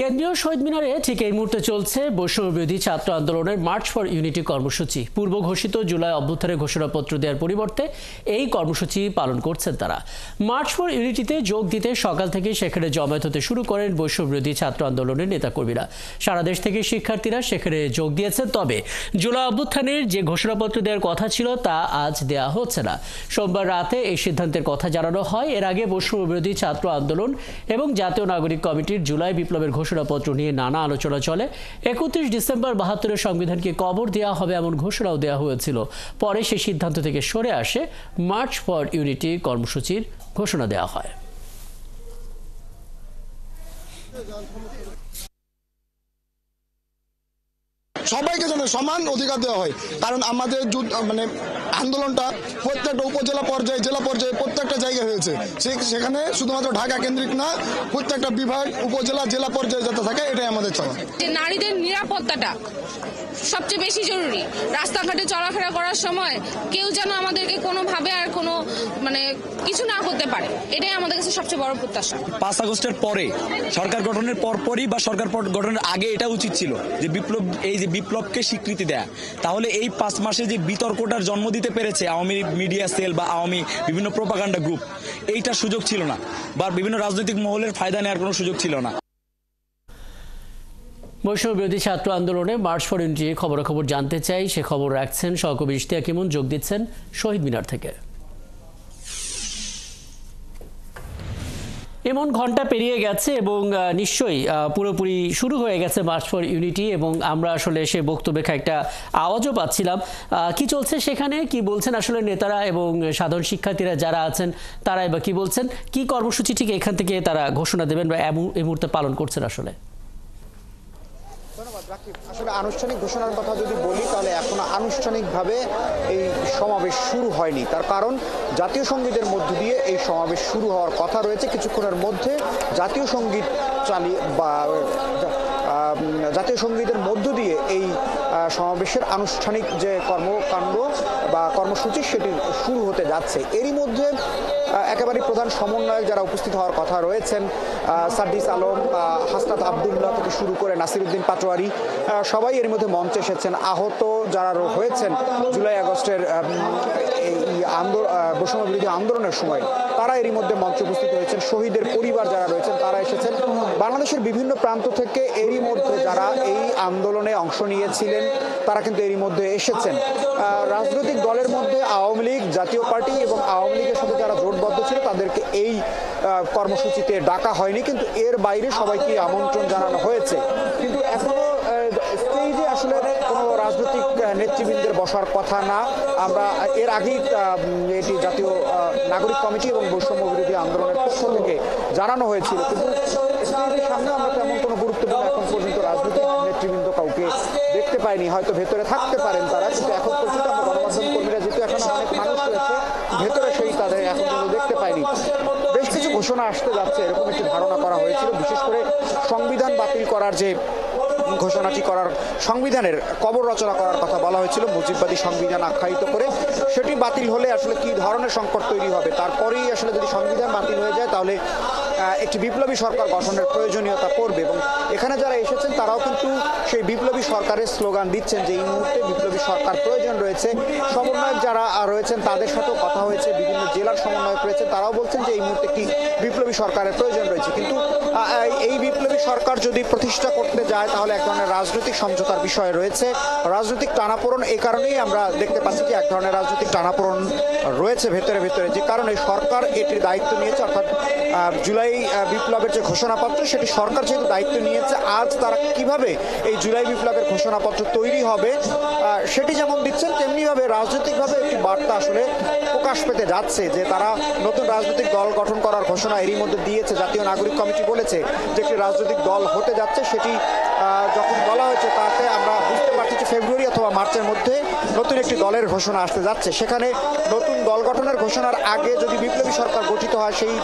কেন্দ্রীয় শহীদ মিনারে ঠিক এই মুহূর্তে চলছে বৈষম্যবিরোধী ছাত্র আন্দোলনের মার্চ ফর ইউনিটি কর্মসূচি। পূর্ব ঘোষিত জুলাই অভ্যুত্থানের ঘোষণাপত্র দেওয়ার পরিবর্তে এই কর্মসূচি পালন করছেন তারা। মার্চ ফর ইউনিটিতে যোগ দিতে সকাল থেকে সেখানে জমায়েত হতে শুরু করেন বৈষম্যবিরোধী ছাত্র আন্দোলনের নেতাকর্মীরা। সারা দেশ থেকে শিক্ষার্থীরা সেখানে যোগ দিয়েছেন। তবে জুলাই অভ্যুত্থানের যে ঘোষণাপত্র দেওয়ার কথা ছিল তা আজ দেয়া হচ্ছে না। সোমবার রাতে এই সিদ্ধান্তের কথা জানানো হয়। এর আগে বৈষম্যবিরোধী ছাত্র আন্দোলন এবং জাতীয় নাগরিক কমিটির জুলাই বিপ্লবের ঘোষণাপত্র নিয়ে নানা আলোচনা চলে। 31 ডিসেম্বর 72-এর সংবিধানকে কবর দেওয়া হবে এমন ঘোষণাও দেওয়া হয়েছিল। পরে সেই সিদ্ধান্ত থেকে সরে আসে মার্চ ফর ইউনিটি কর্মসূচির ঘোষণা দেওয়া হয়। সবাইকে যেন সমান অধিকার দেওয়া হয়, কারণ আমাদের আন্দোলনটা প্রত্যেকটা উপজেলা পর্যায়ে, জেলা পর্যায়ে প্রত্যেকটা জায়গায় হয়েছে। সেখানে শুধুমাত্র ঢাকা কেন্দ্রিক না, প্রত্যেকটা বিভাগ, উপজেলা, জেলা পর্যায়ে যাতে থাকে, এটাই আমাদের চাওয়া। যে নারীদের নিরাপত্তাটা সবচেয়ে বেশি জরুরি। রাস্তাঘাটে চলাফেরা করার সময় কেউ যেন আমাদেরকে কোনোভাবে আর কোনো কিছু না করতে পারে, এটাই আমাদের কাছে সবচেয়ে বড় প্রত্যাশা। 5 আগস্টের পরে, সরকার গঠনের পরপরই বা সরকার গঠনের আগে এটা উচিত ছিল যে বিপ্লবকে স্বীকৃতি দেয়া। তাহলে এই 5 মাসে যে বিতর্কটার জন্ম দিতে পেরেছে আওয়ামী মিডিয়া সেল বা আওয়ামী বিভিন্ন প্রোপাগান্ডা গ্রুপ, এইটার সুযোগ ছিল না, বা বিভিন্ন রাজনৈতিক মহলের ফায়দা নেওয়ার কোনো সুযোগ ছিল না। বৈষম্যবিরোধী ছাত্র আন্দোলনে মার্চ ফর ইউনিটি খবরাখবর জানতে চাই। সে খবর রাখছেন সহকবি ইশতিয়াক ইমন, যোগ দিচ্ছেন শহীদ মিনার থেকে। এমন ঘন্টা পেরিয়ে গেছে এবং নিশ্চয়ই পুরোপুরি শুরু হয়ে গেছে মার্চ ফর ইউনিটি, এবং আমরা আসলে সে বক্তব্যে একটা আওয়াজও পাচ্ছিলাম। কি চলছে সেখানে, কি বলছেন আসলে নেতারা এবং সাধারণ শিক্ষার্থীরা যারা আছেন তারাই বা কি বলছেন, কি কর্মসূচি ঠিক এখান থেকে তারা ঘোষণা দেবেন বা এই মুহূর্তে পালন করছেন আসলে? আসলে আনুষ্ঠানিক ঘোষণার কথা যদি বলি, তাহলে এখনো আনুষ্ঠানিকভাবে এই সমাবেশ শুরু হয়নি। তার কারণ জাতীয় সঙ্গীতের মধ্য দিয়ে এই সমাবেশ শুরু হওয়ার কথা রয়েছে। কিছুক্ষণের মধ্যে জাতীয় সঙ্গীত জাতীয় সঙ্গীতের মধ্য দিয়ে এই সমাবেশের আনুষ্ঠানিক যে কর্মকাণ্ড বা কর্মসূচি সেটি শুরু হতে যাচ্ছে। এরই মধ্যে একেবারে প্রধান সমন্বয়ক যারা উপস্থিত হওয়ার কথা রয়েছেন, সাদ্দিস আলম, হাসনাত আবদুল্লাহ থেকে শুরু করে নাসিরউদ্দিন পাটোয়ারি, সবাই এর মধ্যে মঞ্চে এসেছেন। আহত যারা হয়েছেন জুলাই আগস্টের এই বৈষম্যবিরোধী আন্দোলনের সময়, তারা এরই মধ্যে মঞ্চে উপস্থিত হয়েছেন। শহীদের পরিবার যারা রয়েছেন তারা এসেছেন। বাংলাদেশের বিভিন্ন প্রান্ত থেকে এরই মধ্যে যারা এই আন্দোলনে অংশ নিয়েছিলেন তারা কিন্তু এরই মধ্যে এসেছেন। রাজনৈতিক দলের মধ্যে আওয়ামী লীগ, জাতীয় পার্টি এবং আওয়ামী লীগের সাথে যারা জোটবদ্ধ ছিল তাদেরকে এই কর্মসূচিতে ডাকা হয়নি, কিন্তু এর বাইরে সবাইকে আমন্ত্রণ জানানো হয়েছে। কিন্তু এখনো স্টেজে আসলে কোনো রাজনৈতিক নেতৃবৃন্দের বসার কথা না। আমরা এর আগেই এটি জাতীয় নাগরিক কমিটি এবং বৈষম্য বিরোধী আন্দোলনের পক্ষ থেকে জানানো হয়েছিল, কিন্তু স্টেজের সামনে আমরা তেমন কোনো গুরুত্বপূর্ণ এখন পর্যন্ত রাজনৈতিক নেতৃবৃন্দ কাউকে দেখতে পাইনি। হয়তো ভেতরে থাকতে পারেন তারা, কিন্তু এখন পর্যন্ত আমরা গণমাধ্যম কর্মীরা যেহেতু এখন অনেক মানুষ রয়েছে ভেতরে, সেই তাদের এখন পর্যন্ত দেখতে পাইনি। বেশ কিছু ঘোষণা আসতে যাচ্ছে এরকম একটি ধারণা করা হয়েছিল। বিশেষ করে সংবিধান বাতিল করার যে ঘোষণাটি করার, সংবিধানের কবর রচনা করার কথা বলা হয়েছিল মুজিববাদী সংবিধান আখ্যায়িত করে, সেটি বাতিল হলে আসলে কি ধরনের সংকট তৈরি হবে। তারপরেই আসলে যদি সংবিধান বাতিল হয়ে যায় তাহলে একটি বিপ্লবী সরকার গঠনের প্রয়োজনীয়তা পড়বে, এবং এখানে যারা এসেছেন তারাও কিন্তু সেই বিপ্লবী সরকারের স্লোগান দিচ্ছেন যে এই মুহূর্তে বিপ্লবী সরকার প্রয়োজন রয়েছে। সমন্বয়ক যারা রয়েছেন তাদের সাথেও কথা হয়েছে, বিভিন্ন জেলার সমন্বয়ক রয়েছে, তারাও বলছেন যে এই মুহূর্তে কি বিপ্লবী সরকারের প্রয়োজন রয়েছে। কিন্তু এই বিপ্লবী সরকার যদি প্রতিষ্ঠা করতে যায় তাহলে এক ধরনের রাজনৈতিক সমঝোতার বিষয় রয়েছে, রাজনৈতিক টানাপোড়েন। এই কারণেই আমরা দেখতে পাচ্ছি যে এক ধরনের রাজনৈতিক টানাপোড়েন রয়েছে ভেতরে, যে কারণে সরকার এটির দায়িত্ব নিয়েছে। অর্থাৎ জুলাই বিপ্লবের যে ঘোষণাপত্র, সেটি সরকার যেহেতু দায়িত্ব নিয়েছে, আজ তারা কিভাবে এই জুলাই বিপ্লবের ঘোষণাপত্র তৈরি হবে সেটি যেমন দিচ্ছেন, তেমনিভাবে রাজনৈতিকভাবে একটি বার্তা আসলে প্রকাশ পেতে যাচ্ছে যে তারা নতুন রাজনৈতিক দল গঠন করার ঘোষণা এরই মধ্যে দিয়েছে। জাতীয় নাগরিক কমিটি বলেছে যে একটি রাজনৈতিক দল হতে যাচ্ছে। সেটি যখন বলা হয়েছে তাতে আমরা বুঝতে পারছি যে ফেব্রুয়ারি অথবা মার্চের মধ্যে নতুন একটি দলের ঘোষণা আসতে যাচ্ছে। সেখানে নতুন দল গঠনের ঘোষণার আগে যদি বিপ্লবী সরকার গঠিত হয়, সেই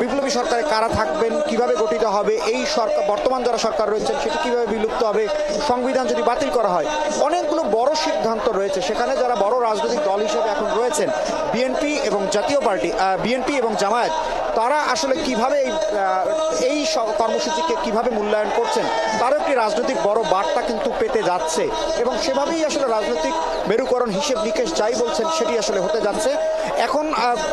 বিপ্লবী সরকারে কারা থাকবেন, কিভাবে গঠিত হবে, এই সরকার বর্তমান যারা সরকার রয়েছেন সেটি কিভাবে বিলুপ্ত হবে, সংবিধান যদি বাতিল করা হয়, অনেকগুলো বড় সিদ্ধান্ত রয়েছে। সেখানে যারা বড় রাজনৈতিক দল হিসেবে এখন রয়েছেন বিএনপি এবং জাতীয় পার্টি, বিএনপি এবং জামায়াত, তারা আসলে কিভাবে এই কর্মসূচিকে কিভাবে মূল্যায়ন করছেন তারও একটি রাজনৈতিক বড় বার্তা কিন্তু পেতে যাচ্ছে এবং সেভাবেই আসলে রাজনৈতিক মেরুকরণ হিসেব নিকেশ যাই বলছেন সেটি আসলে হতে যাচ্ছে। এখন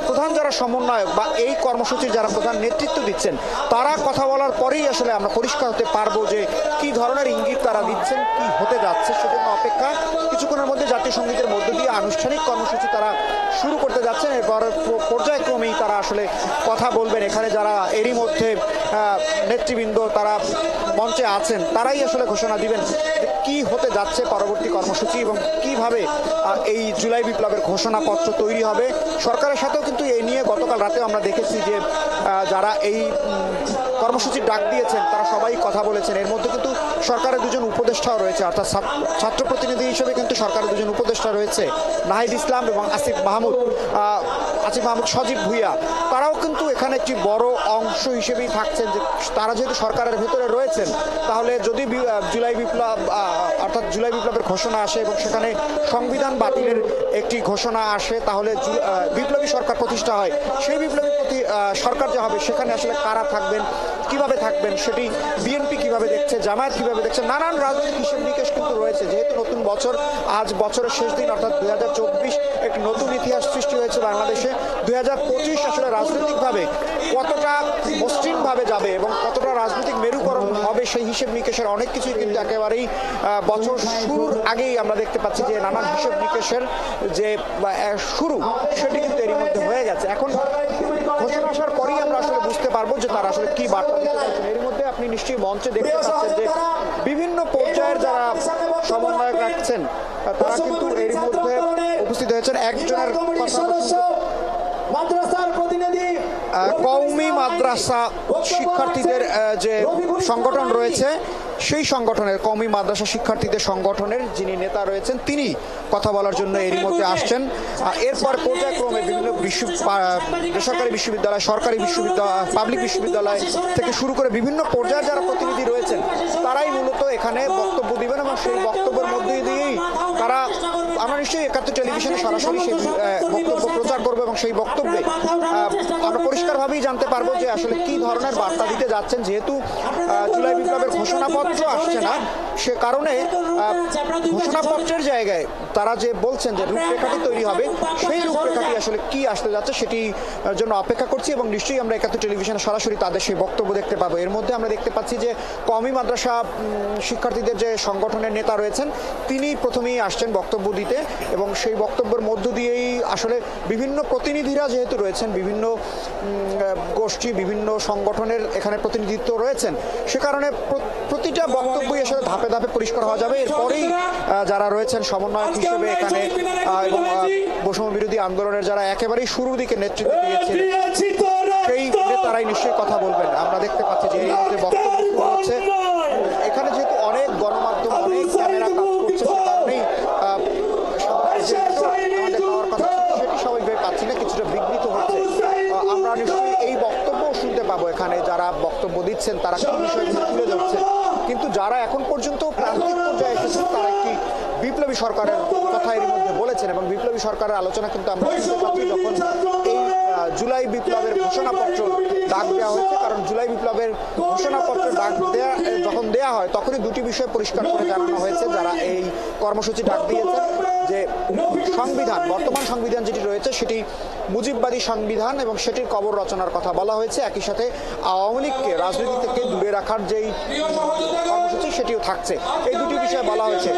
প্রধান যারা সমন্বয়ক বা এই কর্মসূচির যারা প্রধান নেতৃত্ব দিচ্ছেন তারা কথা বলার পরেই আসলে আমরা পরিষ্কার হতে পারবো যে কি ধরনের ইঙ্গিত তারা দিচ্ছেন, কি হতে যাচ্ছে, সেজন্য অপেক্ষা। কিছুক্ষণের মধ্যে জাতীয় সঙ্গীতের মধ্য দিয়ে আনুষ্ঠানিক কর্মসূচি তারা শুরু করতে যাচ্ছেন। এরপর পর্যায়ক্রমেই তারা আসলে কথা বলবেন। এখানে যারা এরই মধ্যে নেতৃবৃন্দ তারা মঞ্চে আছেন তারাই আসলে ঘোষণা দিবেন কি হতে যাচ্ছে পরবর্তী কর্মসূচি এবং কিভাবে এই জুলাই বিপ্লবের ঘোষণাপত্র তৈরি হবে। সরকারের সাথেও কিন্তু এই নিয়ে গতকাল রাতেও আমরা দেখেছি যে যারা এই কর্মসূচির ডাক দিয়েছেন তারা সবাই কথা বলেছেন। এর মধ্যে কিন্তু সরকারের দুজন উপদেষ্টাও রয়েছে, অর্থাৎ ছাত্র প্রতিনিধি হিসেবে কিন্তু সরকারের দুজন উপদেষ্টা রয়েছে, নাহিদ ইসলাম এবং আসিফ মাহমুদ সজীব ভুইয়া। তারাও কিন্তু এখানে একটি বড় অংশ হিসেবেই থাকছেন যে তারা যেহেতু সরকারের ভেতরে রয়েছেন তাহলে যদি জুলাই বিপ্লব অর্থাৎ জুলাই বিপ্লবের ঘোষণা আসে এবং সেখানে সংবিধান বাতিলের একটি ঘোষণা আসে তাহলে বিপ্লবী সরকার প্রতিষ্ঠা হয়। সেই বিপ্লবী সরকার যে হবে সেখানে আসলে কারা থাকবেন, কিভাবে থাকবেন, সেটি বিএনপি কিভাবে দেখছে, জামায়াত কিভাবে দেখছে, নানান রাজনৈতিক হিসেব নিকেশ কিন্তু রয়েছে। যেহেতু নতুন বছর, আজ বছরের শেষ দিন অর্থাৎ 2024, একটি নতুন ইতিহাস সৃষ্টি হয়েছে বাংলাদেশে। 2025 আসলে রাজনৈতিকভাবে কতটা মসৃণভাবে যাবে এবং কতটা রাজনৈতিক মেরুকরণ হবে সেই হিসেব নিকেশের অনেক কিছুই কিন্তু একেবারেই বছর শুরুর আগেই আমরা দেখতে পাচ্ছি যে নানান হিসেব নিকেশের যে শুরু সেটি কিন্তু এরই মধ্যে হয়ে গেছে। এখন ঘোষণা আসার পরেই আমরা আসলে বুঝতে পারবো যে তারা আসলে কি বার্তা দিতে চাইছেন। এর মধ্যে আপনি নিশ্চয়ই মঞ্চে দেখতে পাচ্ছেন যে বিভিন্ন পর্যায়ের যারা সমন্বয়ক রাখছেন তারা কিন্তু এর মধ্যে উপস্থিত হয়েছেন। একজনের মাদ্রাসার প্রতিনিধি কওমি মাদ্রাসা শিক্ষার্থীদের যে সংগঠন রয়েছে সেই সংগঠনের কওমি মাদ্রাসা শিক্ষার্থীদের সংগঠনের যিনি নেতা রয়েছেন তিনি কথা বলার জন্য এরই মধ্যে আসছেন। এরপর পর্যায়ক্রমে বিভিন্ন বেসরকারি বিশ্ববিদ্যালয়, সরকারি বিশ্ববিদ্যালয়, পাবলিক বিশ্ববিদ্যালয় থেকে শুরু করে বিভিন্ন পর্যায়ের যারা প্রতিনিধি রয়েছেন তারাই মূলত এখানে বক্তব্য দিবেন এবং সেই বক্তব্যের মধ্যে দিয়েই তারা আমরা নিশ্চয়ই 71 টেলিভিশনে সরাসরি সেই বক্তব্য প্রচার করবো এবং সেই বক্তব্যে আমরা পরিষ্কারভাবেই জানতে পারবো যে আসলে কি ধরনের বার্তা দিতে যাচ্ছেন। যেহেতু জুলাই বিপ্লবের ঘোষণাপত্র আসছে না সে কারণে ঘোষণাপত্রের জায়গায় তারা যে বলছেন যে রূপরেখাটি তৈরি হবে সেই রূপরেখাটি আসলে কি আসতে যাচ্ছে সেটির জন্য অপেক্ষা করছি এবং নিশ্চয়ই আমরা 71 টেলিভিশনে সরাসরি তাদের সেই বক্তব্য দেখতে পাবো। এর মধ্যে আমরা দেখতে পাচ্ছি যে কওমি মাদ্রাসা শিক্ষার্থীদের যে সংগঠনের নেতা রয়েছেন তিনি প্রথমেই আসছেন বক্তব্য দিতে এবং সেই বক্তব্যের মধ্য দিয়েই আসলে বিভিন্ন প্রতিনিধিরা যেহেতু রয়েছেন, বিভিন্ন গোষ্ঠী, বিভিন্ন সংগঠনের এখানে প্রতিনিধিত্ব রয়েছেন, সে কারণে প্রতিটা বক্তব্যই আসলে ধাপে ধাপে পরিষ্কার হওয়া যাবে। এরপরেই যারা রয়েছেন সমন্বয়ক হিসেবে এখানে এবং বৈষম্য বিরোধী আন্দোলনের যারা একেবারেই শুরুর দিকে নেতৃত্ব দিয়েছিলেন সেই নেতারাই নিশ্চয়ই কথা বলবেন। আমরা দেখতে পাচ্ছি যে এই মুহূর্তে বক্তব্য শুরু হচ্ছে। এখানে যেহেতু অনেক গণমাধ্যম, অনেক ক্যামেরা কাজ করছে সে কারণেই আমাদের পাওয়ার কথা সেটি স্বাভাবিকভাবে পাচ্ছি না, কিছুটা বিঘ্নিত হচ্ছে। আমরা নিশ্চয়ই এই বক্তব্য শুনতে পাবো এখানে যারা বক্তব্য দিচ্ছেন তারা কি বিষয়গুলো তুলে ধরছেন। কিন্তু যারা এখন পর্যন্ত প্রান্তিক পর্যায়ে এসেছেন তারা একটি বিপ্লবী সরকারের কথা এর মধ্যে বলেছেন এবং বিপ্লবী সরকারের আলোচনা কিন্তু আমরা শুনতে পাচ্ছি যখন এই জুলাই বিপ্লবের ঘোষণাপত্র ডাক দেওয়া হয়েছে। কারণ জুলাই বিপ্লবের ঘোষণাপত্র ডাক যখন দেওয়া হয় তখনই দুটি বিষয় পরিষ্কার করে জানানো হয়েছে যারা এই কর্মসূচি ডাক দিয়েছেন যে সংবিধান, বর্তমান সংবিধান যেটি রয়েছে সেটি মুজিববাদী সংবিধান এবং সেটির কবর রচনার কথা বলা হয়েছে। একই সাথে আওয়ামী লীগকে রাজনীতি থেকে দূরে রাখার যেই কর্মসূচি সেটিও থাকছে। এই দুটি বিষয় বলা হয়েছে।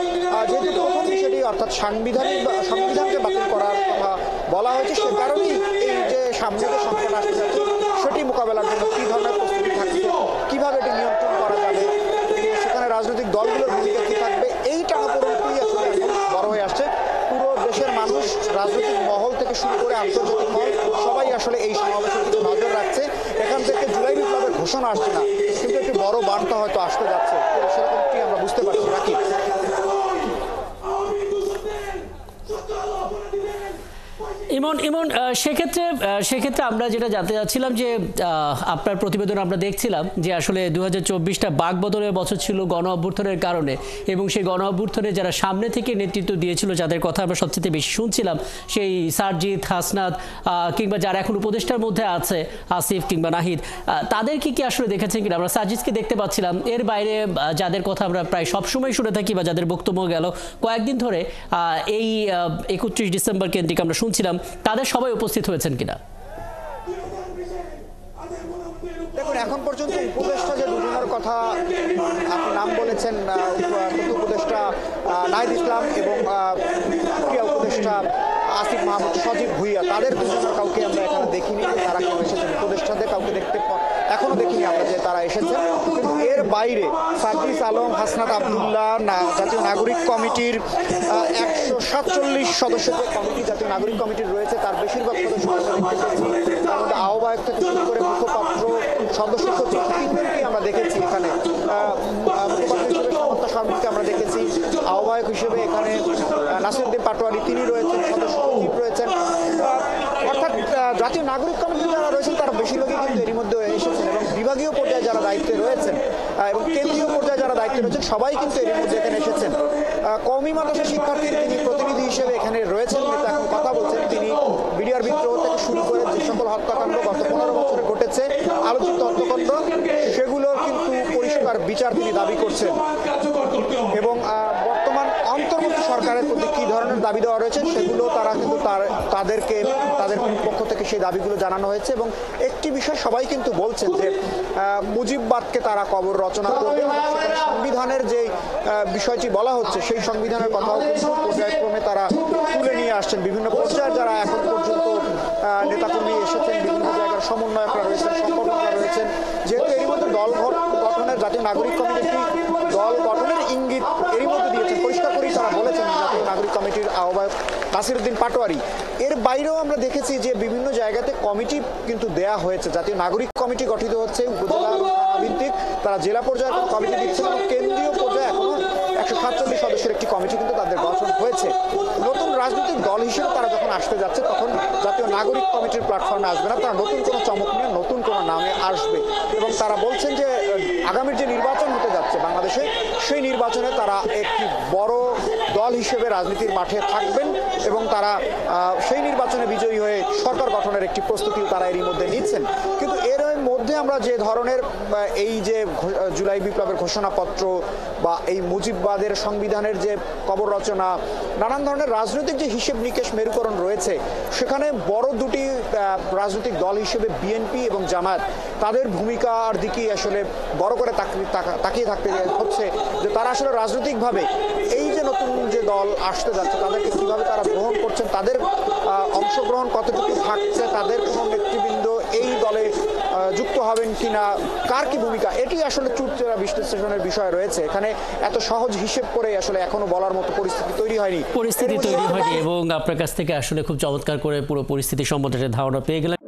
যেহেতু প্রথম বিষয়টি অর্থাৎ সংবিধানকে বাতিল করার কথা বলা হয়েছে সে কারণেই এই যে সামনে যে সংকট আসতে যাচ্ছে সেটি মোকাবেলার জন্য কী ধরনের প্রস্তুতি থাকছে, কীভাবে এটি নিয়ন্ত্রণ করা যাবে, সেখানে রাজনৈতিক দলগুলোর ভূমিকা কী থাকবে, এই টানাপোড়েনটি আসলে এখন বড় হয়ে আসছে। পুরো দেশের মানুষ, রাজনৈতিক মহল থেকে শুরু করে আন্তর্জাতিক মহল সবাই আসলে এই সমাবেশের দিকে নজর রাখছে। এখান থেকে জুলাই বিপ্লবের ঘোষণা আসছে না কিন্তু একটি বড় বার্তা হয়তো আসতে যাচ্ছে, সেরকমটি আমরা বুঝতে পারছি নাকি। ইমন ইমন সেক্ষেত্রে আমরা যেটা জানতে চাচ্ছিলাম যে আপনার প্রতিবেদন আমরা দেখছিলাম যে আসলে 2024টা বাকবদলের বছর ছিল গণ অভ্যুত্থানের কারণে, এবং সেই গণ অভ্যুত্থানে যারা সামনে থেকে নেতৃত্ব দিয়েছিল, যাদের কথা আমরা সবচেয়ে বেশি শুনছিলাম, সেই সারজিৎ, হাসনাত কিংবা যারা এখন উপদেষ্টার মধ্যে আছে, আসিফ কিংবা নাহিদ, তাদেরকে কি আসলে দেখেছেন কিনা? আমরা সারজিৎকে দেখতে পাচ্ছিলাম। এর বাইরে যাদের কথা আমরা প্রায় সবসময় শুনে থাকি বা যাদের বক্তব্য গেল কয়েকদিন ধরে এই 31 ডিসেম্বর কেন্দ্রিক আমরা শুনছিলাম, তাদের সবাই উপস্থিত হয়েছেন কিনা? দেখুন, এখন পর্যন্ত উপদেষ্টা যে দুজনের কথা আপনি নাম বলেছেন, উপদেষ্টা নাহিদ ইসলাম এবং ক্রিয়া উপদেষ্টা আসিফ মাহমুদ সজীব ভুইয়া, তাদের দুজনের কাউকে আমরা এখানে দেখিনি যে তারা কেউ এসেছেন। উপদেষ্টাদের কাউকে এখনো দেখিনি আমরা যে তারা এসেছেন। কিন্তু এর বাইরে সার্জিস আলম, হাসনাত আবদুল্লাহ, জাতীয় নাগরিক কমিটির 147 সদস্যদের কমিটি জাতীয় নাগরিক কমিটির রয়েছে, তার বেশিরভাগ সদস্য আমরা দেখতে পেয়েছি। তার মধ্যে আহ্বায়ক থেকে শুরু করে মুখপাত্র, সদস্য সচিব, তিনজনকেই আমরা দেখেছি এখানে। মুখপাত্র হিসেবে সমতা শর্মাকে আমরা দেখেছি, আহ্বায়ক হিসেবে এখানে নাসিরউদ্দিন পাটোয়ারি তিনি রয়েছেন, সদস্য সচিব রয়েছেন। অর্থাৎ জাতীয় নাগরিক কমিটি যারা রয়েছেন তারা বেশিরভাগই কিন্তু এরই মধ্যে এসেছেন, এবং বিভাগীয় পর্যায়ে যারা দায়িত্বে রয়েছেন এবং কেন্দ্রীয় পর্যায়ে যারা দায়িত্বে রয়েছেন সবাই কিন্তু এরই মধ্যে এখানে এসেছেন। কওমি মাদ্রাসা শিক্ষার্থীর তিনি প্রতিনিধি হিসেবে এখানে রয়েছেন, নেতা এখন কথা বলছেন। তিনি বিডিআর বিদ্রোহ থেকে শুরু করে যে সকল হত্যাকাণ্ড গত 15 বছরে ঘটেছে, আলোচিত হত্যাকাণ্ড, সেগুলোর কিন্তু পরিষ্কার বিচার তিনি দাবি করছেন। এবং বর্তমান অন্তর্বর্তী সরকারের প্রতি কী ধরনের দাবি দেওয়া রয়েছে সেগুলো তারা কিন্তু তাদের পক্ষ থেকে সেই দাবিগুলো জানানো হয়েছে। এবং একটি বিষয় সবাই কিন্তু বলছেন যে মুজিববাদকে তারা কবর রচনা করবে। সেখানে সংবিধানের যে বিষয়টি বলা হচ্ছে সেই সংবিধানের কথাও কিন্তু পর্যায়ক্রমে তারা তুলে নিয়ে আসছেন। বিভিন্ন পর্যায়ের যারা এখন পর্যন্ত নেতাকর্মী এসেছেন, বিভিন্ন জায়গার সমন্বয়করা রয়েছেন, সংগঠনরা রয়েছেন, যেহেতু এরই মধ্যে দল গঠনের জাতীয় নাগরিক কমিটি একটি দল গঠনের ইঙ্গিত এরই মধ্যে দিয়েছেন, পরিষ্কার করেই তারা বলেছেন জাতীয় নাগরিক কমিটির আহ্বায়ক নাসিরউদ্দিন পাটোয়ারি। এর বাইরেও আমরা দেখেছি যে বিভিন্ন জায়গাতে কমিটি কিন্তু দেয়া হয়েছে। জাতীয় নাগরিক কমিটি গঠিত হচ্ছে উপজেলা ভিত্তিক, তারা জেলা পর্যায়ে কমিটি দিচ্ছেন, এবং কেন্দ্রীয় পর্যায়ে এখনো 147 সদস্যের একটি কমিটি কিন্তু তাদের গঠন হয়েছে। নতুন রাজনৈতিক দল হিসেবে তারা যখন আসতে যাচ্ছে তখন জাতীয় নাগরিক কমিটির প্ল্যাটফর্মে আসবে না, তারা নতুন কোনো চমক নিয়ে নতুন কোনো নামে আসবে। এবং তারা বলছেন যে আগামীর যে নির্বাচন হতে যাচ্ছে বাংলাদেশে, সেই নির্বাচনে তারা একটি বড় দল হিসেবে রাজনীতির মাঠে থাকবেন, এবং তারা সেই নির্বাচনে বিজয়ী হয়ে সরকার গঠনের একটি প্রস্তুতিও তারা এরই মধ্যে নিচ্ছেন। কিন্তু এর মধ্যে আমরা যে ধরনের এই যে জুলাই বিপ্লবের ঘোষণাপত্র বা এই মুজিববাদের সংবিধানের যে কবর রচনা, নানান ধরনের রাজনৈতিক যে হিসেব নিকেশ মেরুকরণ রয়েছে, সেখানে বড় দুটি রাজনৈতিক দল হিসেবে বিএনপি এবং জামায়াত, তাদের ভূমিকার দিকেই আসলে বড় করে তাকিয়ে থাকতে হচ্ছে যে তারা আসলে রাজনৈতিকভাবে এই যে নতুন যে দল আসতে যাচ্ছে তাদেরকে কীভাবে তারা গ্রহণ করছেন, তাদের অংশগ্রহণ কতটুকু থাকছে, তাদের কোনো নেতৃবৃন্দ এই দলে যুক্ত হবেন কিনা, কার কি ভূমিকা, এটি আসলে চুটচেরা বিশ্লেষণের বিষয় রয়েছে। এখানে এত সহজ হিসেব করে আসলে এখনো বলার মতো পরিস্থিতি তৈরি হয়নি এবং আপনার কাছ থেকে আসলে খুব চমৎকার করে পুরো পরিস্থিতি সম্বন্ধে ধারণা পেয়ে গেলাম।